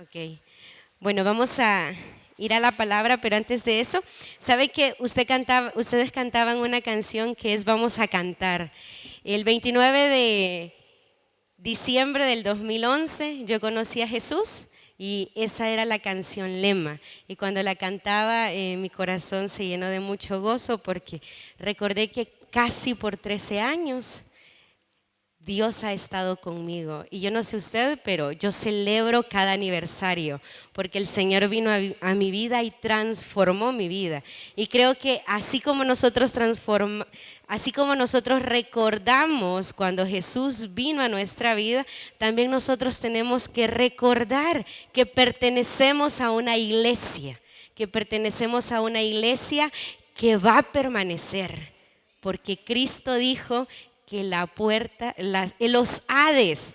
Ok. Bueno, vamos a ir a la palabra, pero antes de eso, ¿sabe que ustedes cantaban una canción que es Vamos a cantar? El 29 de diciembre del 2011 yo conocí a Jesús y esa era la canción lema. Y cuando la cantaba, mi corazón se llenó de mucho gozo porque recordé que casi por 13 años Dios ha estado conmigo y yo no sé usted, pero yo celebro cada aniversario porque el Señor vino a mi vida y transformó mi vida. Y creo que así como nosotros recordamos cuando Jesús vino a nuestra vida, también nosotros tenemos que recordar que pertenecemos a una iglesia, que va a permanecer, porque Cristo dijo que la puerta, el Hades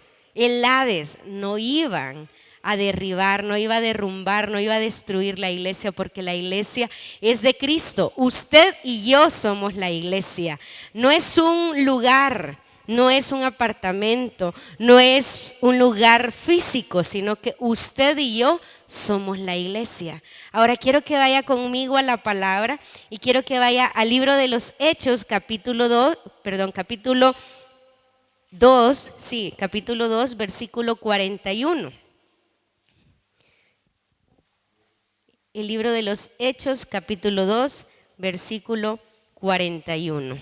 no iban a derribar, no iba a derrumbar, no iba a destruir la iglesia, porque la iglesia es de Cristo. Usted y yo somos la iglesia. No es un lugar, no es un apartamento, no es un lugar físico, sino que usted y yo somos la iglesia. Ahora quiero que vaya conmigo a la palabra y quiero que vaya al libro de los Hechos, capítulo 2, versículo 41. El libro de los Hechos, capítulo 2, versículo 41.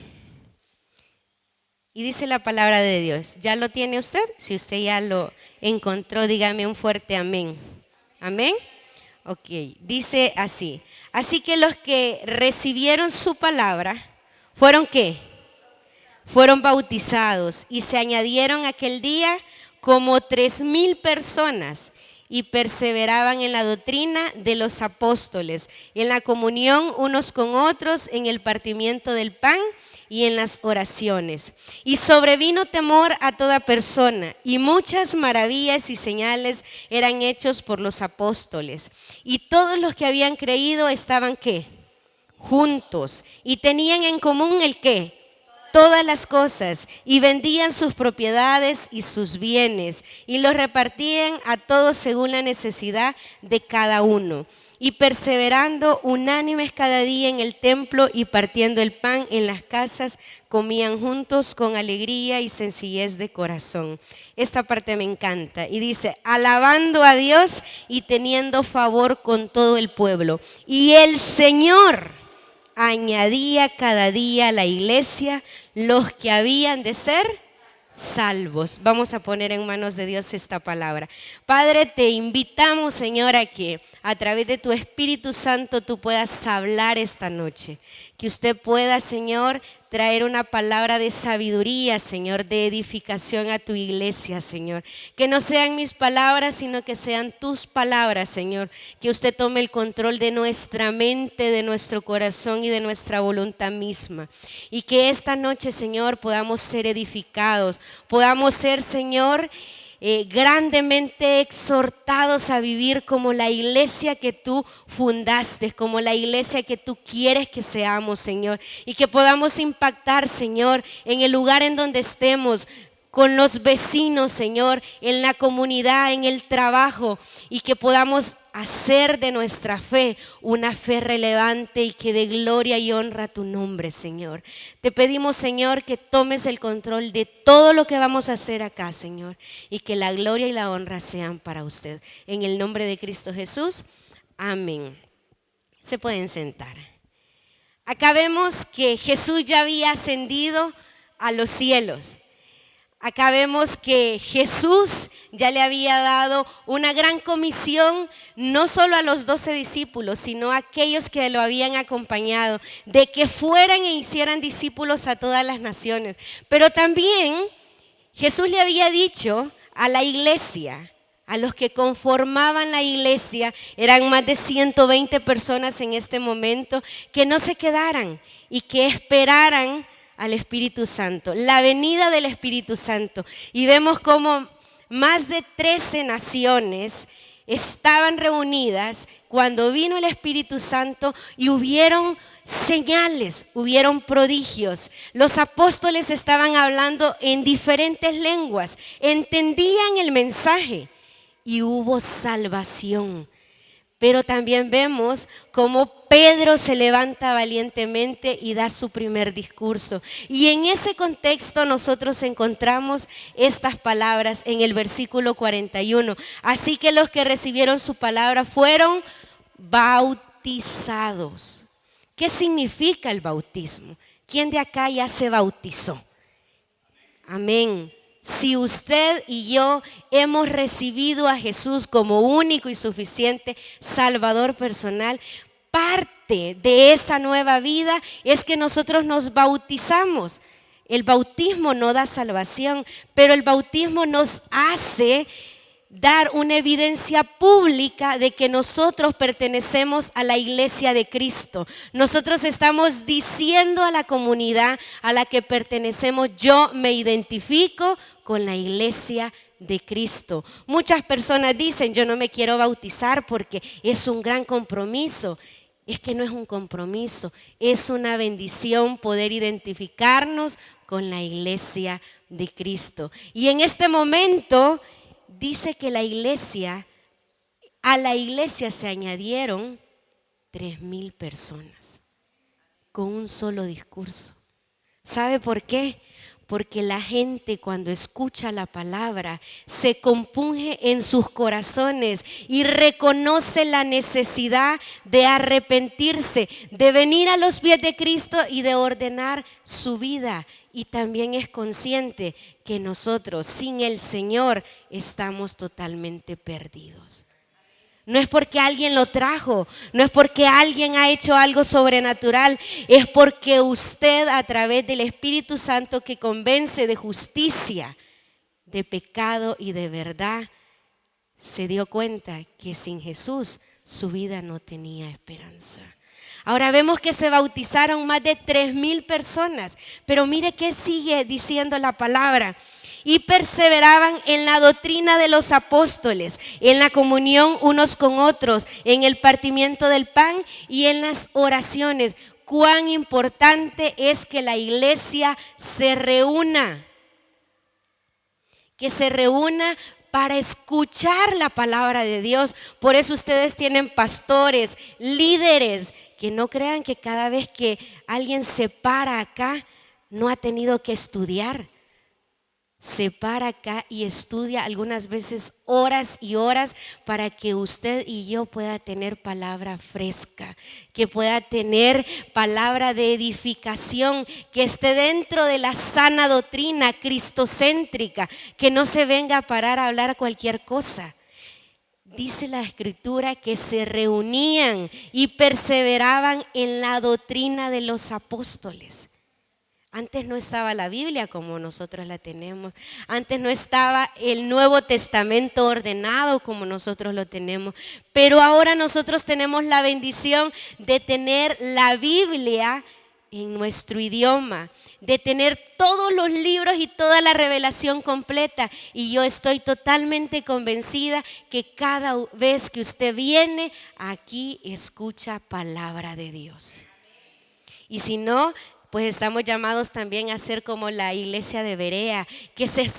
Y dice la palabra de Dios. ¿Ya lo tiene usted? Si usted ya lo encontró, dígame un fuerte amén. ¿Amén? Ok, dice así. Así que los que recibieron su palabra, ¿fueron qué? Fueron bautizados y se añadieron aquel día como 3,000 personas y perseveraban en la doctrina de los apóstoles, en la comunión unos con otros, en el partimiento del pan y en las oraciones. Y sobrevino temor a toda persona, y muchas maravillas y señales eran hechos por los apóstoles. Y todos los que habían creído estaban ¿qué? Juntos, y tenían en común el ¿qué? Todas las cosas, y vendían sus propiedades y sus bienes y los repartían a todos según la necesidad de cada uno, y perseverando unánimes cada día en el templo y partiendo el pan en las casas, comían juntos con alegría y sencillez de corazón. Esta parte me encanta y dice: alabando a Dios y teniendo favor con todo el pueblo, y el Señor añadía cada día a la iglesia los que habían de ser salvos. Vamos a poner en manos de Dios esta palabra. Padre, te invitamos, Señor, a que a través de tu Espíritu Santo tú puedas hablar esta noche. Que usted pueda, Señor, traer una palabra de sabiduría, Señor, de edificación a tu iglesia, Señor. Que no sean mis palabras, sino que sean tus palabras, Señor. Que usted tome el control de nuestra mente, de nuestro corazón y de nuestra voluntad misma. Y que esta noche, Señor, podamos ser edificados, podamos ser, Señor, grandemente exhortados a vivir como la iglesia que tú fundaste, como la iglesia que tú quieres que seamos, Señor, y que podamos impactar, Señor, en el lugar en donde estemos, con los vecinos, Señor, en la comunidad, en el trabajo, y que podamos hacer de nuestra fe una fe relevante y que dé gloria y honra a tu nombre, Señor. Te pedimos, Señor, que tomes el control de todo lo que vamos a hacer acá, Señor, y que la gloria y la honra sean para usted. En el nombre de Cristo Jesús, amén. Se pueden sentar. Acá vemos que Jesús ya había ascendido a los cielos. Acá vemos que Jesús ya le había dado una gran comisión, no solo a los 12 discípulos, sino a aquellos que lo habían acompañado, de que fueran e hicieran discípulos a todas las naciones. Pero también Jesús le había dicho a la iglesia, a los que conformaban la iglesia, eran más de 120 personas en este momento, que no se quedaran y que esperaran al Espíritu Santo, la venida del Espíritu Santo. Y vemos cómo más de 13 naciones estaban reunidas cuando vino el Espíritu Santo y hubieron señales, hubieron prodigios. Los apóstoles estaban hablando en diferentes lenguas, entendían el mensaje y hubo salvación. Pero también vemos cómo Pedro se levanta valientemente y da su primer discurso. Y en ese contexto nosotros encontramos estas palabras en el versículo 41. Así que los que recibieron su palabra fueron bautizados. ¿Qué significa el bautismo? ¿Quién de acá ya se bautizó? Amén. Si usted y yo hemos recibido a Jesús como único y suficiente Salvador personal, parte de esa nueva vida es que nosotros nos bautizamos. El bautismo no da salvación, pero el bautismo nos hace dar una evidencia pública de que nosotros pertenecemos a la iglesia de Cristo. Nosotros estamos diciendo a la comunidad a la que pertenecemos: yo me identifico con la iglesia de Cristo. Muchas personas dicen: yo no me quiero bautizar porque es un gran compromiso. Es que no es un compromiso, es una bendición poder identificarnos con la iglesia de Cristo. Y en este momento dice que a la iglesia se añadieron 3,000 personas con un solo discurso. ¿Sabe por qué? Porque la gente, cuando escucha la palabra, se compunge en sus corazones y reconoce la necesidad de arrepentirse, de venir a los pies de Cristo y de ordenar su vida. Y también es consciente que nosotros sin el Señor estamos totalmente perdidos. No es porque alguien lo trajo, no es porque alguien ha hecho algo sobrenatural, es porque usted, a través del Espíritu Santo que convence de justicia, de pecado y de verdad, se dio cuenta que sin Jesús su vida no tenía esperanza. Ahora vemos que se bautizaron más de 3,000 personas, pero mire qué sigue diciendo la palabra. Y perseveraban en la doctrina de los apóstoles, en la comunión unos con otros, en el partimiento del pan y en las oraciones. Cuán importante es que la iglesia se reúna, para escuchar la palabra de Dios. Por eso ustedes tienen pastores, líderes, que no crean que cada vez que alguien se para acá no ha tenido que estudiar. Se para acá y estudia algunas veces horas y horas para que usted y yo pueda tener palabra fresca, que pueda tener palabra de edificación, que esté dentro de la sana doctrina cristocéntrica, que no se venga a parar a hablar cualquier cosa. Dice la Escritura que se reunían y perseveraban en la doctrina de los apóstoles. Antes no estaba la Biblia como nosotros la tenemos. Antes no estaba el Nuevo Testamento ordenado como nosotros lo tenemos. Pero ahora nosotros tenemos la bendición de tener la Biblia en nuestro idioma, de tener todos los libros y toda la revelación completa. Y yo estoy totalmente convencida que cada vez que usted viene aquí escucha palabra de Dios. Y si no, pues estamos llamados también a ser como la iglesia de Berea, que se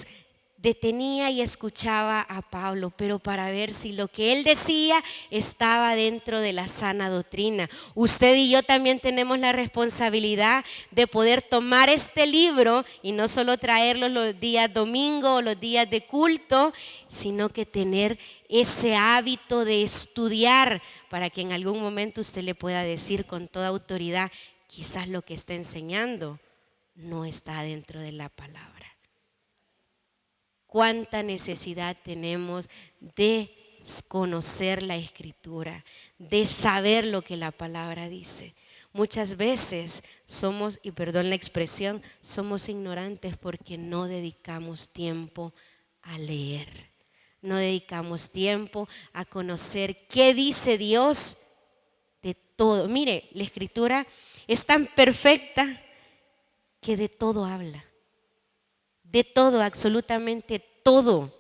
detenía y escuchaba a Pablo, pero para ver si lo que él decía estaba dentro de la sana doctrina. Usted y yo también tenemos la responsabilidad de poder tomar este libro y no solo traerlo los días domingo o los días de culto, sino que tener ese hábito de estudiar para que en algún momento usted le pueda decir con toda autoridad: quizás lo que está enseñando no está dentro de la palabra. Cuánta necesidad tenemos de conocer la Escritura, de saber lo que la palabra dice. Muchas veces somos, y perdón la expresión, somos ignorantes porque no dedicamos tiempo a leer. No dedicamos tiempo a conocer qué dice Dios de todo. Mire, la Escritura es tan perfecta que de todo habla. De todo, absolutamente todo,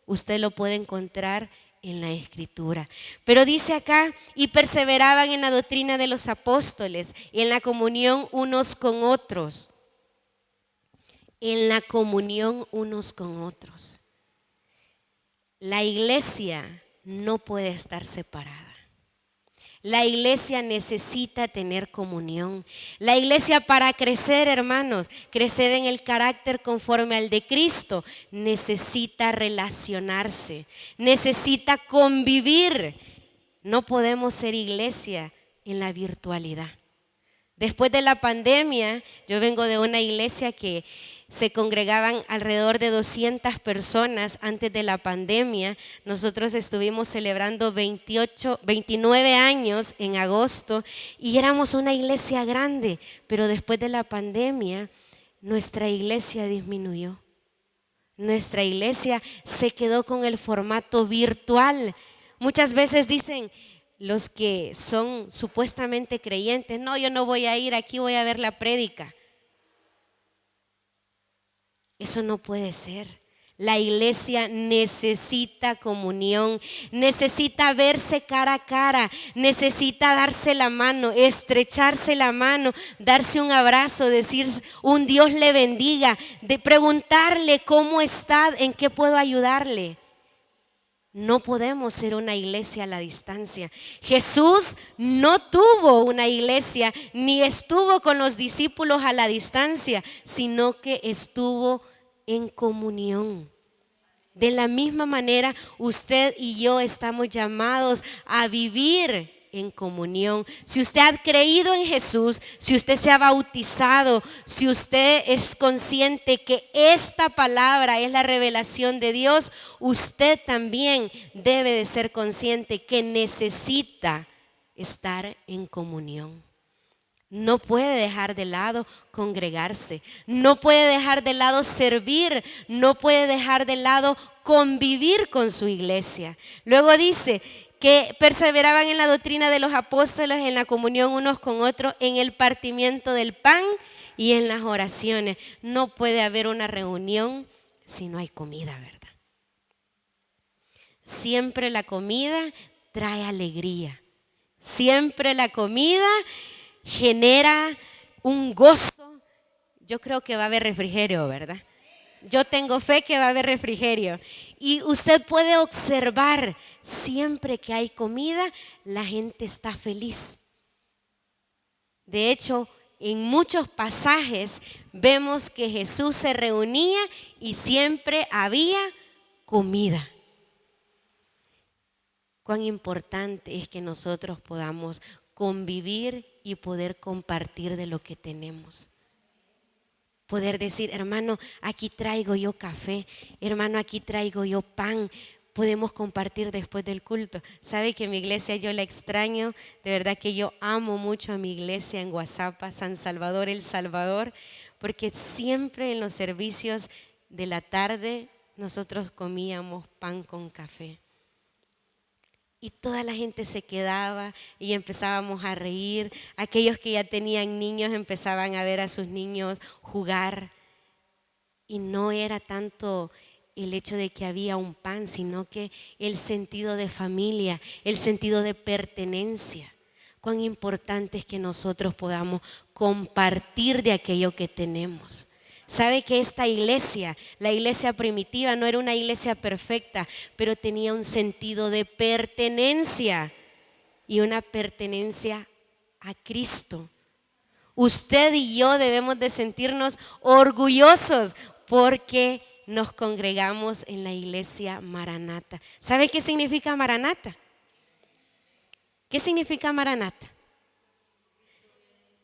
usted lo puede encontrar en la Escritura. Pero dice acá: y perseveraban en la doctrina de los apóstoles, en la comunión unos con otros. En la comunión unos con otros. La iglesia no puede estar separada. La iglesia necesita tener comunión. La iglesia, para crecer, hermanos, crecer en el carácter conforme al de Cristo, necesita relacionarse, necesita convivir. No podemos ser iglesia en la virtualidad. Después de la pandemia, yo vengo de una iglesia que se congregaban alrededor de 200 personas antes de la pandemia. Nosotros estuvimos celebrando 29 años en agosto y éramos una iglesia grande, pero después de la pandemia nuestra iglesia disminuyó. Nuestra iglesia se quedó con el formato virtual. Muchas veces dicen los que son supuestamente creyentes: no, yo no voy a ir, aquí voy a ver la prédica. Eso no puede ser. La iglesia necesita comunión, necesita verse cara a cara, necesita darse la mano, estrecharse la mano, darse un abrazo, decir un Dios le bendiga, de preguntarle cómo está, en qué puedo ayudarle. No podemos ser una iglesia a la distancia. Jesús no tuvo una iglesia ni estuvo con los discípulos a la distancia, sino que estuvo en comunión. De la misma manera, usted y yo estamos llamados a vivir en comunión. Si usted ha creído en Jesús, si usted se ha bautizado, si usted es consciente que esta palabra es la revelación de Dios, usted también debe de ser consciente que necesita estar en comunión. No puede dejar de lado congregarse, no puede dejar de lado servir, no puede dejar de lado convivir con su iglesia. Luego dice que perseveraban en la doctrina de los apóstoles, en la comunión unos con otros, en el partimiento del pan y en las oraciones. No puede haber una reunión si no hay comida, ¿verdad? Siempre la comida trae alegría. Siempre la comida genera un gozo. Yo creo que va a haber refrigerio, ¿verdad? Yo tengo fe que va a haber refrigerio. Y usted puede observar, siempre que hay comida, la gente está feliz. De hecho, en muchos pasajes vemos que Jesús se reunía y siempre había comida. Cuán importante es que nosotros podamos convivir y poder compartir de lo que tenemos. Poder decir: hermano, aquí traigo yo café, hermano, aquí traigo yo pan. Podemos compartir después del culto. Sabe que mi iglesia yo la extraño. De verdad que yo amo mucho a mi iglesia en Guazapa, San Salvador, El Salvador, porque siempre en los servicios de la tarde nosotros comíamos pan con café. Y toda la gente se quedaba y empezábamos a reír. Aquellos que ya tenían niños empezaban a ver a sus niños jugar. Y no era tanto el hecho de que había un pan, sino que el sentido de familia, el sentido de pertenencia. Cuán importante es que nosotros podamos compartir de aquello que tenemos. Sabe que esta iglesia, la iglesia primitiva, no era una iglesia perfecta, pero tenía un sentido de pertenencia y una pertenencia a Cristo. Usted y yo debemos de sentirnos orgullosos porque nos congregamos en la iglesia Maranata. ¿Sabe qué significa Maranata? ¿Qué significa Maranata?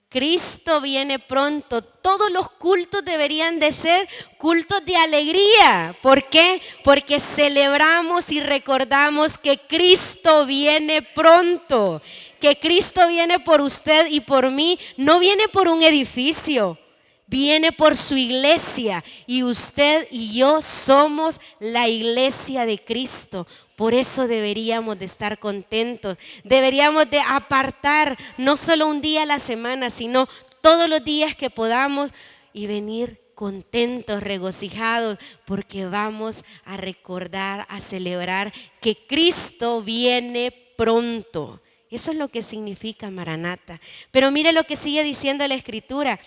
Cristo viene pronto. Todos los cultos deberían de ser cultos de alegría. ¿Por qué? Porque celebramos y recordamos que Cristo viene pronto. Que Cristo viene por usted y por mí. No viene por un edificio. Viene por su iglesia. Y usted y yo somos la iglesia de Cristo. Por eso deberíamos de estar contentos, deberíamos de apartar no solo un día a la semana, sino todos los días que podamos y venir contentos, regocijados, porque vamos a recordar, a celebrar que Cristo viene pronto. Eso es lo que significa Maranata. Pero mire lo que sigue diciendo la Escritura,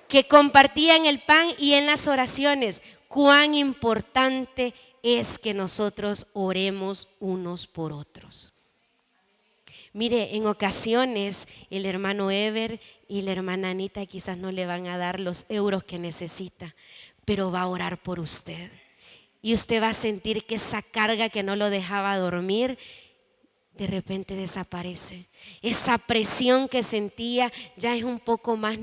que compartían el pan y en las oraciones. Cuán importante es que nosotros oremos unos por otros. Mire, en ocasiones el hermano Ever y la hermana Anita quizás no le van a dar los euros que necesita, pero va a orar por usted. Y usted va a sentir que esa carga que no lo dejaba dormir, de repente desaparece. Esa presión que sentía ya es un poco más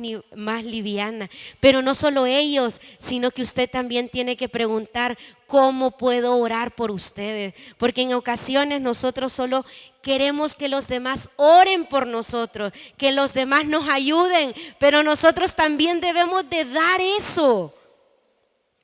liviana. Pero no solo ellos, sino que usted también tiene que preguntar: ¿cómo puedo orar por ustedes? Porque en ocasiones nosotros solo queremos que los demás oren por nosotros, que los demás nos ayuden, pero nosotros también debemos de dar eso.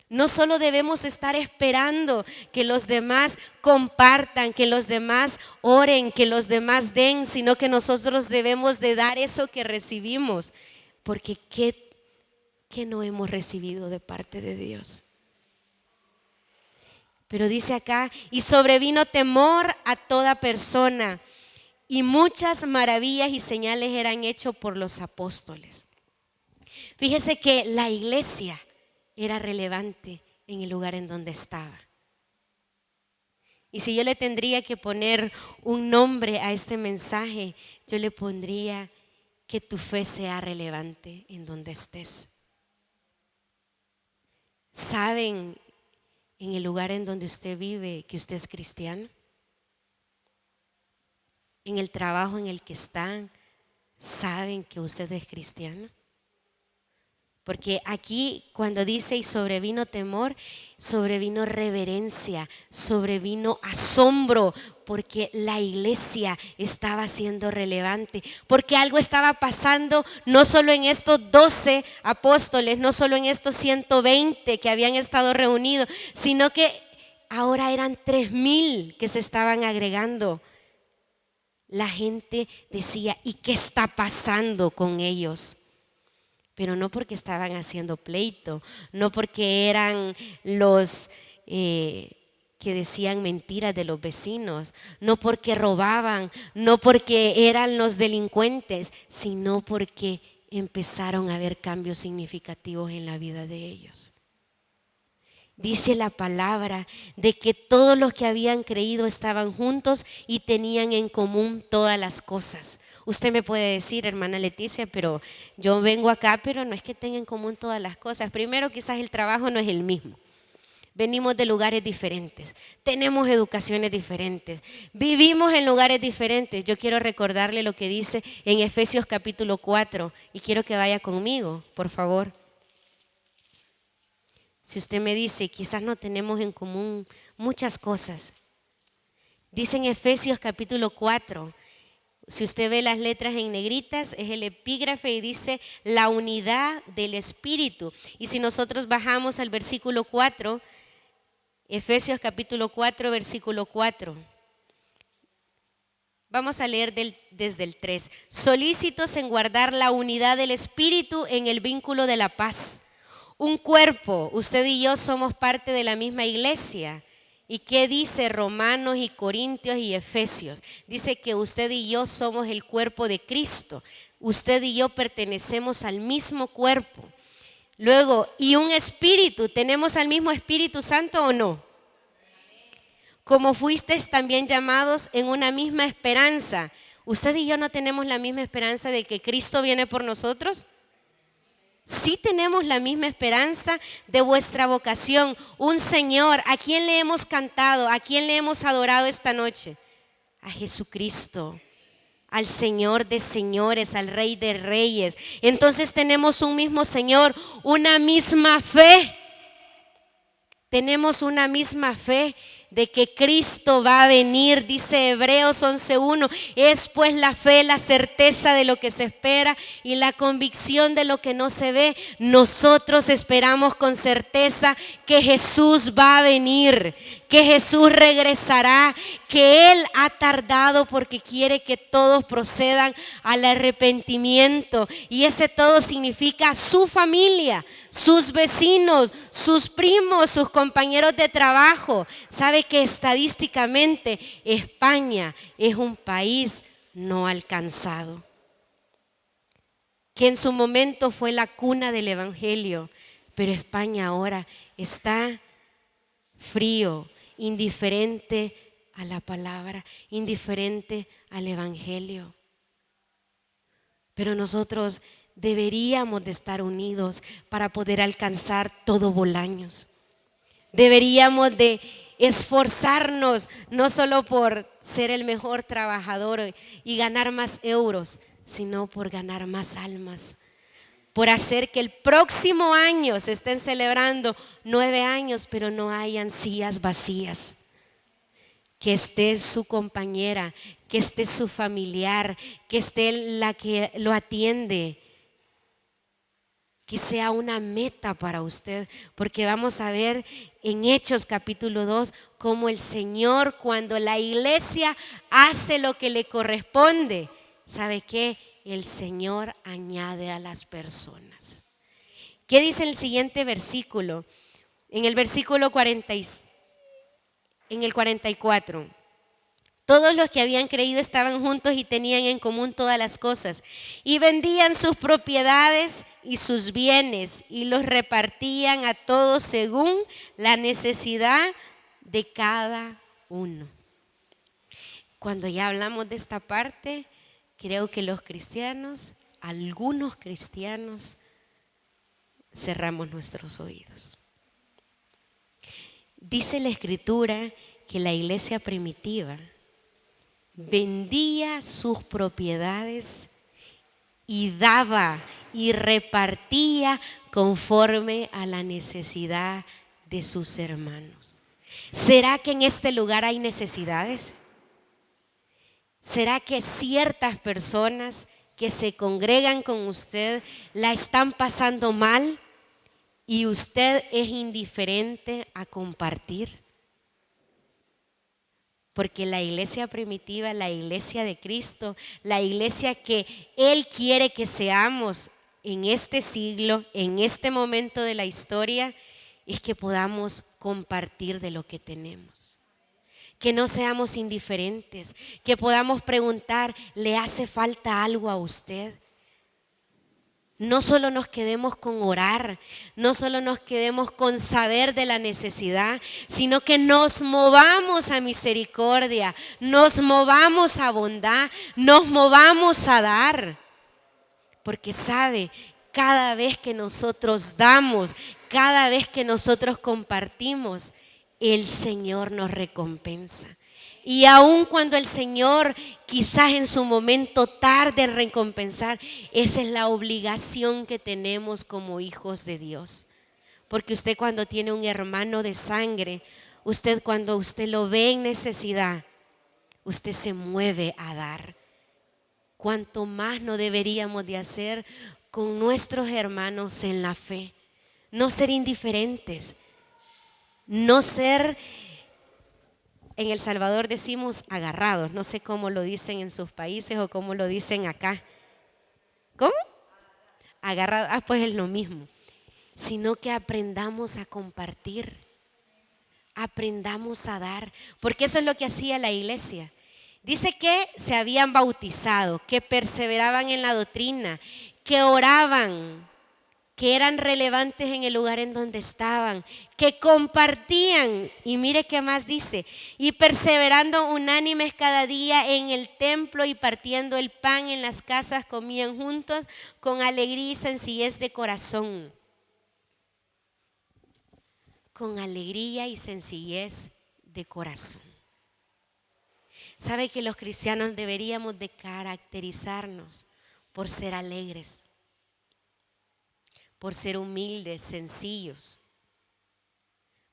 No solo debemos estar esperando que los demás compartan, que los demás oren, que los demás den, sino que nosotros debemos de dar eso que recibimos. Porque ¿qué no hemos recibido de parte de Dios? Pero dice acá: y sobrevino temor a toda persona, y muchas maravillas y señales eran hechas por los apóstoles. Fíjese que la iglesia era relevante en el lugar en donde estaba. Y si yo le tendría que poner un nombre a este mensaje, yo le pondría: que tu fe sea relevante en donde estés. ¿Saben en el lugar en donde usted vive que usted es cristiano? En el trabajo en el que están, ¿saben que usted es cristiano? Porque aquí cuando dice: y sobrevino temor, sobrevino reverencia, sobrevino asombro, porque la iglesia estaba siendo relevante, porque algo estaba pasando no solo en estos 12 apóstoles, no solo en estos 120 que habían estado reunidos, sino que ahora eran 3,000 que se estaban agregando. La gente decía: ¿y qué está pasando con ellos? Pero no porque estaban haciendo pleito, no porque eran los que decían mentiras de los vecinos, no porque robaban, no porque eran los delincuentes, sino porque empezaron a haber cambios significativos en la vida de ellos. Dice la palabra de que todos los que habían creído estaban juntos y tenían en común todas las cosas. Usted me puede decir: hermana Leticia, pero yo vengo acá, pero no es que tenga en común todas las cosas. Primero, quizás el trabajo no es el mismo. Venimos de lugares diferentes, tenemos educaciones diferentes, vivimos en lugares diferentes. Yo quiero recordarle lo que dice en Efesios capítulo 4 y quiero que vaya conmigo, por favor. Si usted me dice: quizás no tenemos en común muchas cosas. Dice en Efesios capítulo 4, si usted ve las letras en negritas, es el epígrafe y dice: la unidad del Espíritu. Y si nosotros bajamos al versículo 4, Efesios capítulo 4, versículo 4. Vamos a leer desde el 3. Solícitos en guardar la unidad del Espíritu en el vínculo de la paz. Un cuerpo, usted y yo somos parte de la misma iglesia. ¿Y qué dice Romanos y Corintios y Efesios? Dice que usted y yo somos el cuerpo de Cristo. Usted y yo pertenecemos al mismo cuerpo. Luego, y un espíritu, ¿tenemos al mismo Espíritu Santo o no? Como fuisteis también llamados en una misma esperanza. ¿Usted y yo no tenemos la misma esperanza de que Cristo viene por nosotros? Sí tenemos la misma esperanza de vuestra vocación. Un Señor, ¿a quién le hemos cantado? ¿A quién le hemos adorado esta noche? A Jesucristo, al Señor de señores, al Rey de reyes. Entonces tenemos un mismo Señor, una misma fe. Tenemos una misma fe de que Cristo va a venir. Dice Hebreos 11:1, es pues la fe, la certeza de lo que se espera y la convicción de lo que no se ve. Nosotros esperamos con certeza que Jesús va a venir, que Jesús regresará, que Él ha tardado porque quiere que todos procedan al arrepentimiento. Y ese todo significa su familia, sus vecinos, sus primos, sus compañeros de trabajo. ¿Sabe que estadísticamente España es un país no alcanzado? Que en su momento fue la cuna del evangelio, pero España ahora está frío, indiferente a la palabra, indiferente al evangelio. Pero nosotros deberíamos de estar unidos para poder alcanzar todo Bolaños. Deberíamos de esforzarnos no solo por ser el mejor trabajador y ganar más euros, sino por ganar más almas, por hacer que el próximo año se estén celebrando 9 años, pero no hayan sillas vacías. Que esté su compañera, que esté su familiar, que esté la que lo atiende. Que sea una meta para usted, porque vamos a ver en Hechos capítulo 2 cómo el Señor, cuando la iglesia hace lo que le corresponde, ¿sabe qué? El Señor añade a las personas. ¿Qué dice el siguiente versículo? En el versículo 44. Todos los que habían creído estaban juntos y tenían en común todas las cosas. Y vendían sus propiedades y sus bienes y los repartían a todos según la necesidad de cada uno. Cuando ya hablamos de esta parte, creo que los cristianos, algunos cristianos, cerramos nuestros oídos. Dice la Escritura que la iglesia primitiva vendía sus propiedades y daba y repartía conforme a la necesidad de sus hermanos. ¿Será que en este lugar hay necesidades? ¿Será que ciertas personas que se congregan con usted la están pasando mal y usted es indiferente a compartir? Porque la iglesia primitiva, la iglesia de Cristo, la iglesia que Él quiere que seamos en este siglo, en este momento de la historia, es que podamos compartir de lo que tenemos. Que no seamos indiferentes, que podamos preguntar, ¿le hace falta algo a usted? No solo nos quedemos con orar, no solo nos quedemos con saber de la necesidad, sino que nos movamos a misericordia, nos movamos a bondad, nos movamos a dar. Porque sabe, cada vez que nosotros damos, cada vez que nosotros compartimos, el Señor nos recompensa. Y aun cuando el Señor quizás en su momento tarde en recompensar, esa es la obligación que tenemos como hijos de Dios. Porque usted cuando tiene un hermano de sangre, usted cuando usted lo ve en necesidad, usted se mueve a dar. Cuanto más no deberíamos de hacer con nuestros hermanos en la fe. No ser indiferentes, no ser... En El Salvador decimos agarrados, no sé cómo lo dicen en sus países o cómo lo dicen acá. ¿Cómo? Agarrados, pues es lo mismo. Sino que aprendamos a compartir, aprendamos a dar, porque eso es lo que hacía la iglesia. Dice que se habían bautizado, que perseveraban en la doctrina, que oraban, que eran relevantes en el lugar en donde estaban, que compartían, y mire qué más dice, y perseverando unánimes cada día en el templo y partiendo el pan en las casas, comían juntos con alegría y sencillez de corazón. Con alegría y sencillez de corazón. ¿Sabe que los cristianos deberíamos de caracterizarnos por ser alegres? Por ser humildes, sencillos,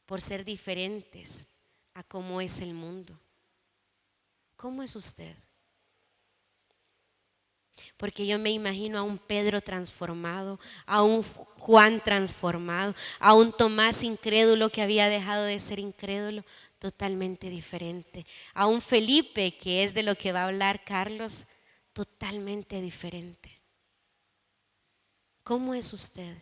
por ser diferentes a cómo es el mundo. ¿Cómo es usted? Porque yo me imagino a un Pedro transformado, a un Juan transformado, a un Tomás incrédulo que había dejado de ser incrédulo, totalmente diferente. A un Felipe, que es de lo que va a hablar Carlos, totalmente diferente. ¿Cómo es usted?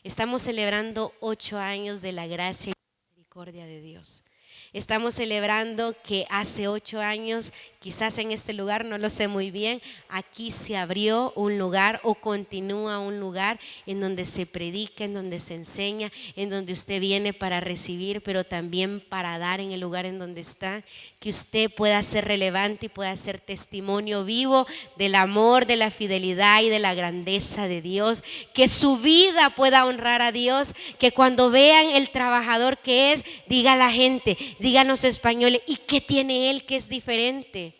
Estamos celebrando 8 años de la gracia y misericordia de Dios. Estamos celebrando que hace 8 años, quizás en este lugar, no lo sé muy bien, aquí se abrió un lugar o continúa un lugar en donde se predica, en donde se enseña, en donde usted viene para recibir, pero también para dar en el lugar en donde está, que usted pueda ser relevante y pueda ser testimonio vivo del amor, de la fidelidad y de la grandeza de Dios, que su vida pueda honrar a Dios, que cuando vean el trabajador que es, diga a la gente, digan los españoles, ¿y qué tiene él que es diferente?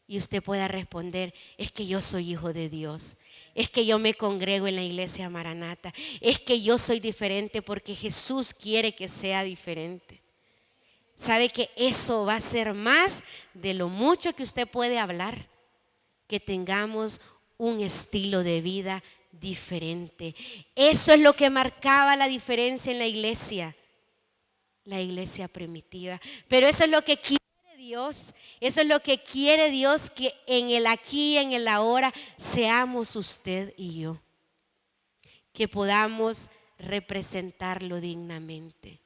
Y usted pueda responder, es que yo soy hijo de Dios, es que yo me congrego en la iglesia Maranata, es que yo soy diferente porque Jesús quiere que sea diferente. Sabe que eso va a ser más de lo mucho que usted puede hablar, que tengamos un estilo de vida diferente. Eso es lo que marcaba la diferencia en la iglesia primitiva. Pero eso es lo que quiere Dios, eso es lo que quiere Dios, que en el aquí y en el ahora seamos usted y yo, que podamos representarlo dignamente,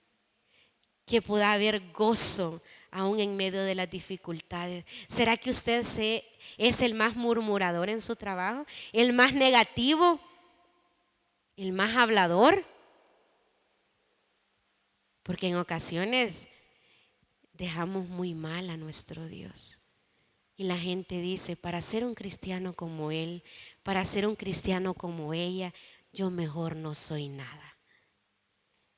que pueda haber gozo aún en medio de las dificultades. ¿Será que usted es el más murmurador en su trabajo? ¿El más negativo? ¿El más hablador? Porque en ocasiones dejamos muy mal a nuestro Dios. Y la gente dice, para ser un cristiano como él, para ser un cristiano como ella, yo mejor no soy nada.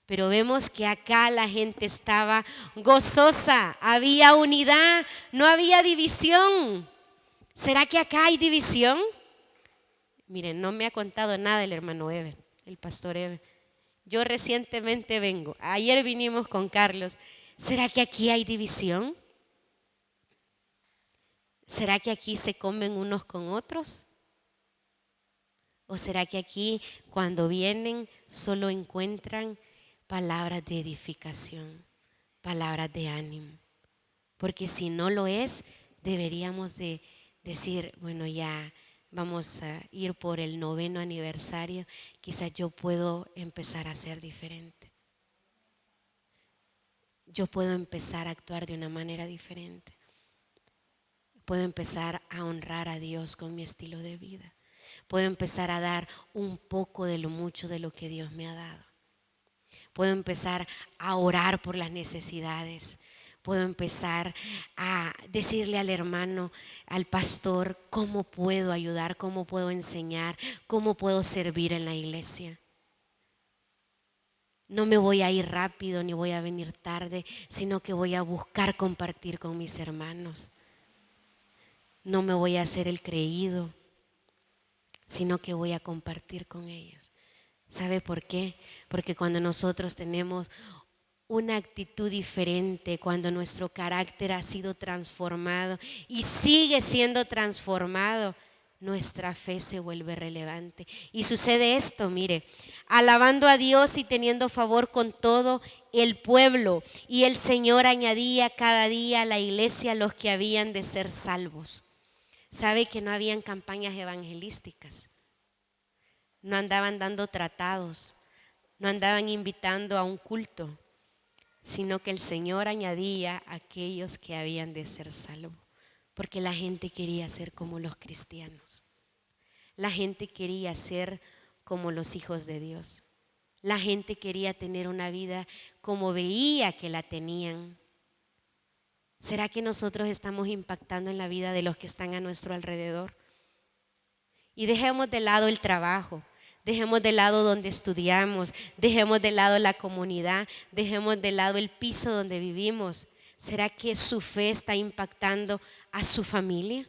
Pero vemos que acá la gente estaba gozosa, había unidad, no había división. ¿Será que acá hay división? Miren, no me ha contado nada el hermano Eve, el pastor Eve. Yo recientemente vengo, ayer vinimos con Carlos. ¿Será que aquí hay división? ¿Será que aquí se comen unos con otros? ¿O será que aquí cuando vienen solo encuentran palabras de edificación, palabras de ánimo? Porque si no lo es, deberíamos de decir, bueno, ya vamos a ir por el 9º aniversario, quizás yo puedo empezar a ser diferente. Yo puedo empezar a actuar de una manera diferente. Puedo empezar a honrar a Dios con mi estilo de vida. Puedo empezar a dar un poco de lo mucho de lo que Dios me ha dado. Puedo empezar a orar por las necesidades. Puedo empezar a decirle al hermano, al pastor, cómo puedo ayudar, cómo puedo enseñar, cómo puedo servir en la iglesia. No me voy a ir rápido ni voy a venir tarde, sino que voy a buscar compartir con mis hermanos. No me voy a hacer el creído, sino que voy a compartir con ellos. ¿Sabe por qué? Porque cuando nosotros tenemos una actitud diferente, cuando nuestro carácter ha sido transformado y sigue siendo transformado, nuestra fe se vuelve relevante. Y sucede esto, mire, alabando a Dios y teniendo favor con todo el pueblo. Y el Señor añadía cada día a la iglesia los que habían de ser salvos. ¿Sabe que no habían campañas evangelísticas? No andaban dando tratados, no andaban invitando a un culto, sino que el Señor añadía a aquellos que habían de ser salvos, porque la gente quería ser como los cristianos. La gente quería ser como los hijos de Dios. La gente quería tener una vida como veía que la tenían. ¿Será que nosotros estamos impactando en la vida de los que están a nuestro alrededor? Y dejemos de lado el trabajo, dejemos de lado donde estudiamos, dejemos de lado la comunidad, dejemos de lado el piso donde vivimos. ¿Será que su fe está impactando a su familia?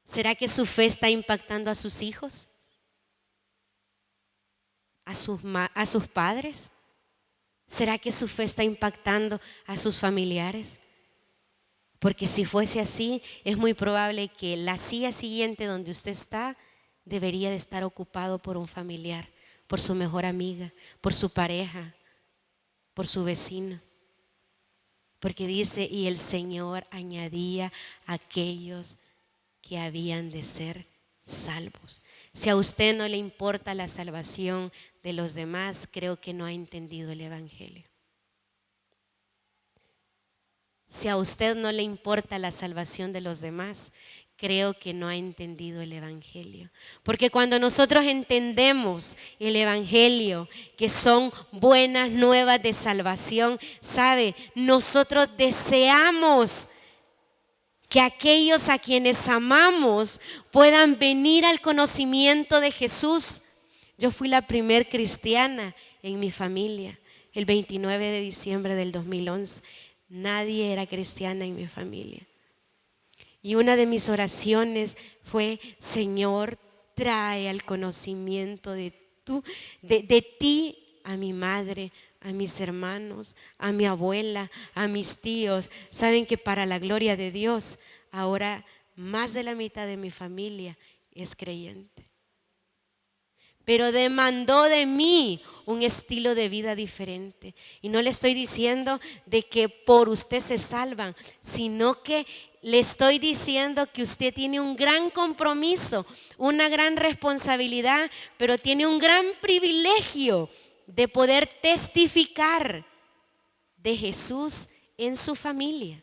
¿Será que su fe está impactando a sus hijos? ¿A sus padres? ¿Será que su fe está impactando a sus familiares? Porque si fuese así, es muy probable que la silla siguiente donde usted está debería de estar ocupado por un familiar, por su mejor amiga, por su pareja, por su vecino. Porque dice, y el Señor añadía a aquellos que habían de ser salvos. Si a usted no le importa la salvación de los demás, creo que no ha entendido el Evangelio. Si a usted no le importa la salvación de los demás, creo que no ha entendido el Evangelio. Porque cuando nosotros entendemos el Evangelio, que son buenas nuevas de salvación, ¿sabe? Nosotros deseamos que aquellos a quienes amamos puedan venir al conocimiento de Jesús. Yo fui la primer cristiana en mi familia, el 29 de diciembre del 2011. Nadie era cristiana en mi familia. Y una de mis oraciones fue: Señor, trae al conocimiento de ti a mi madre, a mis hermanos, a mi abuela, a mis tíos. Saben que para la gloria de Dios, ahora más de la mitad de mi familia es creyente. Pero demandó de mí un estilo de vida diferente. Y no le estoy diciendo de que por usted se salvan, sino que le estoy diciendo que usted tiene un gran compromiso, una gran responsabilidad, pero tiene un gran privilegio de poder testificar de Jesús en su familia.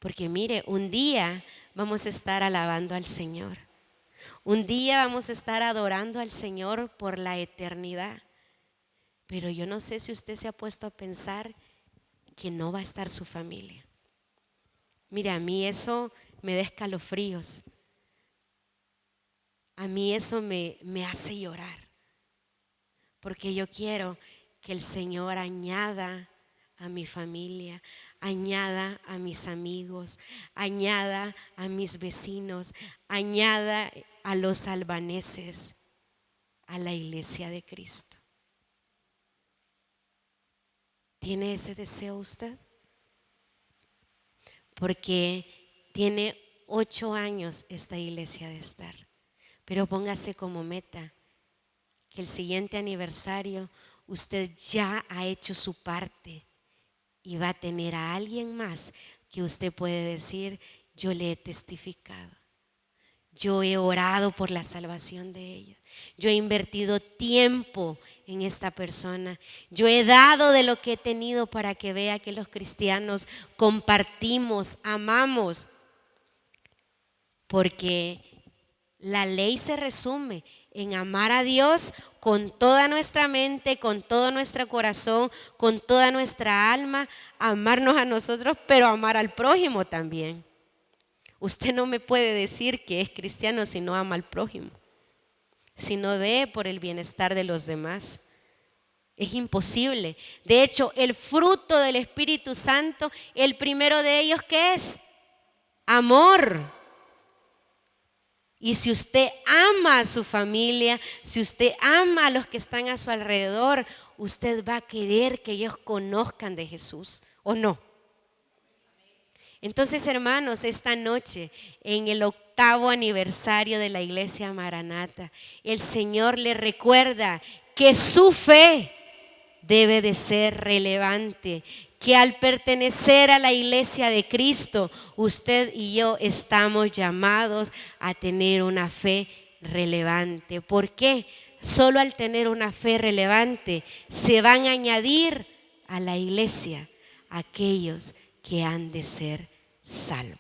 Porque mire, un día vamos a estar alabando al Señor. Un día vamos a estar adorando al Señor por la eternidad. Pero yo no sé si usted se ha puesto a pensar que no va a estar su familia. Mira, a mí eso me da escalofríos. A mí eso me hace llorar. Porque yo quiero que el Señor añada a mi familia, añada a mis amigos, añada a mis vecinos, añada a los albaneses a la iglesia de Cristo. ¿Tiene ese deseo usted? Porque tiene 8 años esta iglesia de estar. Pero póngase como meta que el siguiente aniversario usted ya ha hecho su parte y va a tener a alguien más que usted puede decir: yo le he testificado, yo he orado por la salvación de ellos, yo he invertido tiempo en esta persona, yo he dado de lo que he tenido para que vea que los cristianos compartimos, amamos. Porque la ley se resume en amar a Dios con toda nuestra mente, con todo nuestro corazón, con toda nuestra alma, amarnos a nosotros, pero amar al prójimo también. Usted no me puede decir que es cristiano si no ama al prójimo, si no ve por el bienestar de los demás. Es imposible. De hecho, el fruto del Espíritu Santo, el primero de ellos, ¿qué es? Amor. Y si usted ama a su familia, si usted ama a los que están a su alrededor, usted va a querer que ellos conozcan de Jesús, ¿o no? Entonces, hermanos, esta noche, en el 8º aniversario de la Iglesia Maranata, el Señor le recuerda que su fe debe de ser relevante, que al pertenecer a la iglesia de Cristo, usted y yo estamos llamados a tener una fe relevante. ¿Por qué? Solo al tener una fe relevante se van a añadir a la iglesia aquellos que han de ser salvos.